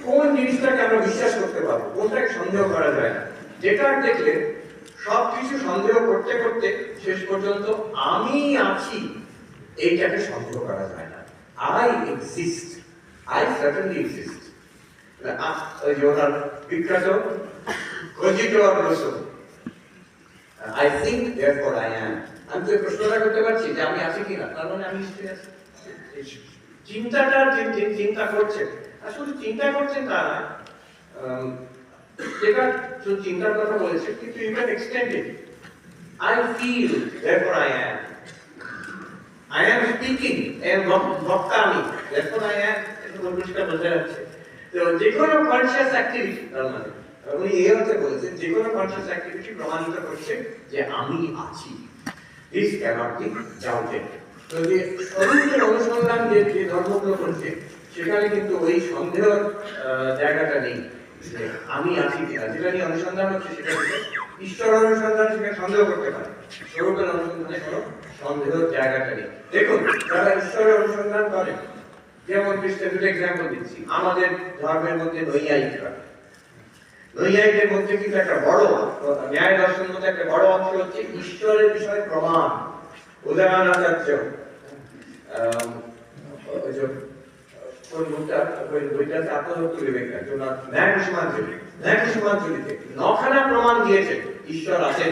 কোন জিনিসটাকে আমরা বিশ্বাস করতে পারবো, কোনটাকে সন্দেহ করা যায় না। যেটা দেখলে সবকিছু সন্দেহ করতে করতে শেষ পর্যন্ত আমি আছি এইটাকে সন্দেহ করা যায় না। I exist, I certainly exist. ওই যে ওনার বিখ্যাত কজিটো রোসো, I think therefore I am. আমি তো প্রশ্নটা করতে পারছি যে আমি আছি কিনা, তার মানে আমি নিশ্চয়ই আছি। চিন্তাটা যে চিন্তা করছেন, আসলে চিন্তা করছেন তা না, যেটা চিন্তার কথা বলেছে, কিন্তু you can extend it. I feel therefore I am, I am speaking, বক্তা আমি, দেয়ারফর আই অ্যাম, এটা পরিষ্কার বোঝা যাচ্ছে। তো যে কোনো কনসিয়াস অ্যাক্টিভিটি, তার মানে উনি এই অর্থে বলেছেন যে কোনো কনসিয়াস অ্যাক্টিভিটি প্রমাণিত করছে যে আমি আছি। This cannot be doubted. তো যে স্বরূপের অনুসন্ধান যে ধর্মগুলো করছে, সেখানে কিন্তু ওই সন্দেহের জায়গাটা নেই যে আমি আছি কিনা। যেটা নিয়ে অনুসন্ধান হচ্ছে সেটা হচ্ছে ঈশ্বর অনুসন্ধান, সেখানে সন্দেহ করতে পারে। স্বরূপের অনুসন্ধানে কোনো সন্দেহের জায়গাটা নেই। দেখুন, যারা ঈশ্বরের অনুসন্ধান করেন, যেমন খ্রিস্টানদের এক্সাম্পল দিচ্ছি, আমাদের ধর্মের মধ্যে নৈয়ায়িকরা, নৈয়ায়িকদের মধ্যে কিন্তু একটা বড় ন্যায় দর্শনের মধ্যে একটা বড় অংশ হচ্ছে ঈশ্বরের বিষয়ে প্রমাণ। উদাহরণাচার্য নখানা প্রমাণ দিয়েছে ঈশ্বর আছেন।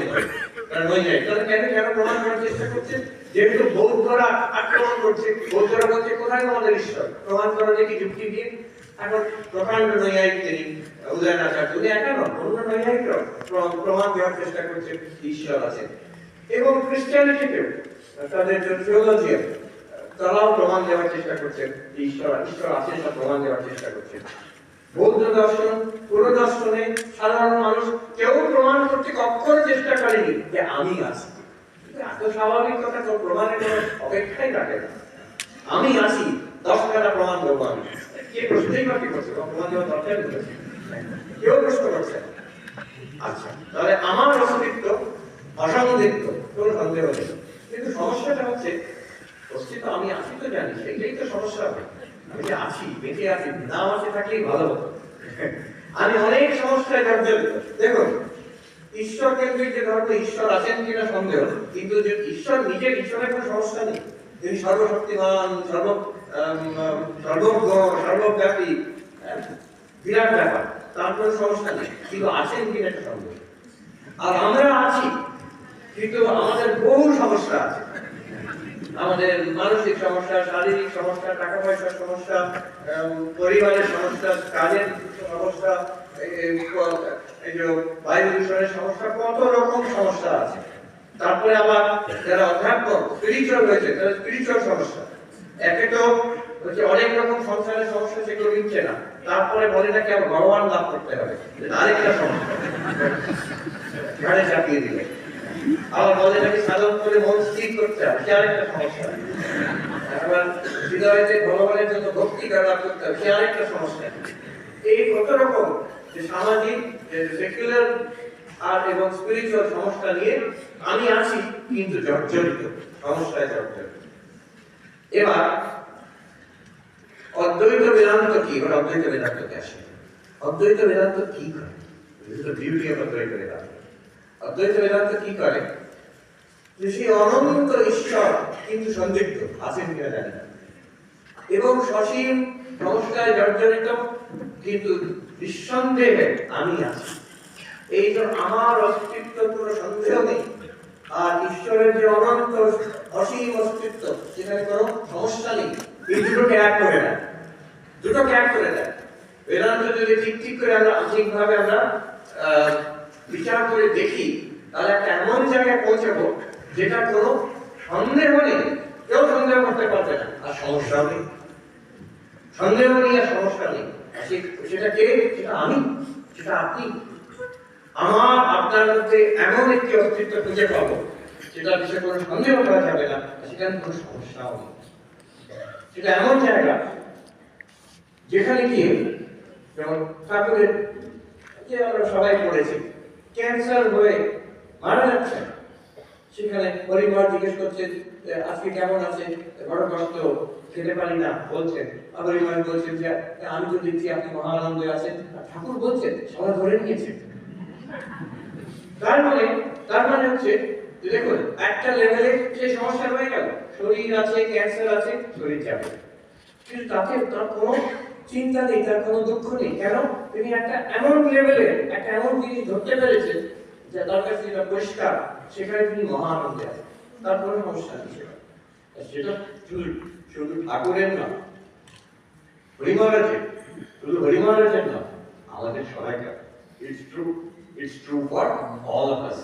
কেন প্রমাণ করার চেষ্টা করছে? যেহেতু বৌদ্ধরা আক্রমণ করছে, বৌদ্ধরা বলছে কোথায় আমাদের ঈশ্বর, প্রমাণ করা যায় কি যুক্তি দিয়ে। এখন প্রকাণ্ড নৈয়ায়িক তিনি উদয়নাচার্য, উনি একা নন, অন্য নৈয়ায়িকরা প্রমাণ দেওয়ার চেষ্টা করছে ঈশ্বর আছেন। এবং খ্রিস্টানিটিতেও তাদের যে থিওলজি, তারাও প্রমাণ দেওয়ার চেষ্টা করছেন ঈশ্বর আছেন, তা প্রমাণ দেওয়ার চেষ্টা করছেন। বৌদ্ধ দর্শন, পুরো দর্শনে সাধারণ মানুষ কেউ প্রমাণ করতে কখনো চেষ্টা করেনি যে আমি আছি। এত স্বাভাবিক কথা, তো প্রমাণের কোনো অপেক্ষাই রাখে না। আমি আছি, 10 প্রমাণ দেবো আমি। কে প্রশ্নই বা কি করছে? প্রমাণ দেওয়ার দরকার নেই, কেউ প্রশ্ন করছে না। আচ্ছা, তাহলে আমার অস্তিত্ব অসন্দিগ্ধ, কোনো সন্দেহ নেই। কিন্তু সমস্যাটা হচ্ছে অস্তিত্ব আমি আছি তো জানি, সেটাই তো সমস্যা হবে। আমি যে আছি, বেঁচে আছি, না বাঁচে থাকলেই ভালো হতো। আমি অনেক সমস্যায় জর্জরিত। দেখুন, ঈশ্বর কেন্দ্রিক যে ধর্ম, ঈশ্বর আছেন কিনা সন্দেহ, কিন্তু যে ঈশ্বর নিজের, ঈশ্বরের কোনো সমস্যা নেই। তিনি সর্বশক্তিমান, সর্বজ্ঞ, সর্বব্যাপী, বিরাট ব্যাপার, তার কোনো সমস্যা নেই। কিন্তু আছেন কিনা একটা সন্দেহ। আর আমরা আছি, কিন্তু আমাদের বহু সমস্যা আছে। আমাদের মানসিক সমস্যা, শারীরিক সমস্যা, টাকা পয়সার সমস্যা, পরিবারের সমস্যা, কাজের সমস্যা, এই যে বায়ু দূষণের সমস্যা, কত রকম সমস্যা আছে। তারপরে আবার যারা অধ্যাত্মক স্পিরিচুয়াল রয়েছে, তারা স্পিরিচুয়াল সমস্যা। একে তো হচ্ছে অনেক রকম সংসারের সমস্যা, সেগুলো মিটছে না, তারপরে বলে নাকি আবার ভগবান লাভ করতে হবে, আরেকটা সমস্যা ঘাড়ে চাপিয়ে দিলে। আবার বলে নাকি সাধন করে মন স্থির করতে হবে, সে আরেকটা সমস্যা। আবার হৃদয়তে ভগবানের জন্য ভক্তি লাভ করতে হবে, সে আরেকটা সমস্যা। এই কত রকম যে সামাজিক, সেকুলার আর এবং স্পিরিচুয়াল সমস্যা নিয়ে আমি আছি, কিন্তু জর্জরিত, সমস্যায় জর্জরিত। এবার অদ্বৈত বেদান্ত কি? এবার অদ্বৈত বেদান্তকে আসে। অদ্বৈত বেদান্ত কি করে? বিউটি অফ অদ্বৈত বেদান্ত। অদ্বৈত বেদান্ত কি করে? যে সেই অনন্ত ঈশ্বর কিন্তু সন্দিগ্ধ, আছেন কিনা জানি না, এবং সসীম সমস্যায় জর্জরিত, কিন্তু নিঃসন্দেহে আমি আছি। এই যে আমার অস্তিত্ব কোনো সন্দেহ নেই, আর ঈশ্বরের যে অনন্ত অসীম অস্তিত্ব, সেখানে কোনো সমস্যা নেই। এই দুটোকে এক করে দেয়, দুটোকে এক করে দেয়। বেদান্ত যদি ঠিক করে আমরা ঠিকভাবে আমরা বিচার করে দেখি, তাহলে একটা এমন জায়গায় পৌঁছাবো যেটা কোনো সন্দেহ নেই, কেউ সন্দেহ করতে পারবে না, আর সমস্যাও নেই। সন্দেহ নেই আর সমস্যা নেই। সেটা কে? সেটা আমি, সেটা আপনি। আমার আপনার মধ্যে এমন একটি অস্তিত্ব খুঁজে পাবো সেটা বিষয়ে কোনো সন্দেহ করা যাবে না, সেখানে কোনো সমস্যাও নেই। সেটা এমন জায়গা যেখানে গিয়ে, যেমন ঠাকুরের যে আমরা সবাই পড়েছি, ক্যান্সার হয়ে মারা যাচ্ছে, সেখানে পরিবার জিজ্ঞেস করছেন আজকে কেমন আছে, বড় কষ্ট, খেতে পারি না বলছেন। আবার পরিবার বলছেন যে আমি তো দেখছি আপনি মহানন্দে আছেন, আর ঠাকুর বলছেন সবাই ধরে নিয়েছে। তার মানে হচ্ছে যে দেখুন একটা লেভেলে সেই সমস্যা হয়ে গেল, শরীর আছে, ক্যান্সার আছে, শরীর যাবে, কিন্তু তাতে তার কোনো চিন্তা নেই, তার কোনো দুঃখ নেই। কেন? তিনি একটা এমন লেভেলে একটা এমন জিনিস ধরতে পেরেছেন যে তার কাছে যেটা পরিষ্কার, সেখানে তিনি মহা আনন্দে আছেন, তার কোনো সমস্যা নেই। সেটা শুধু শুধু ঠাকুরের না, হরিমহারাজের, শুধু হরিমহারাজের না, আমাদের সবাইকার। It's true for all of us.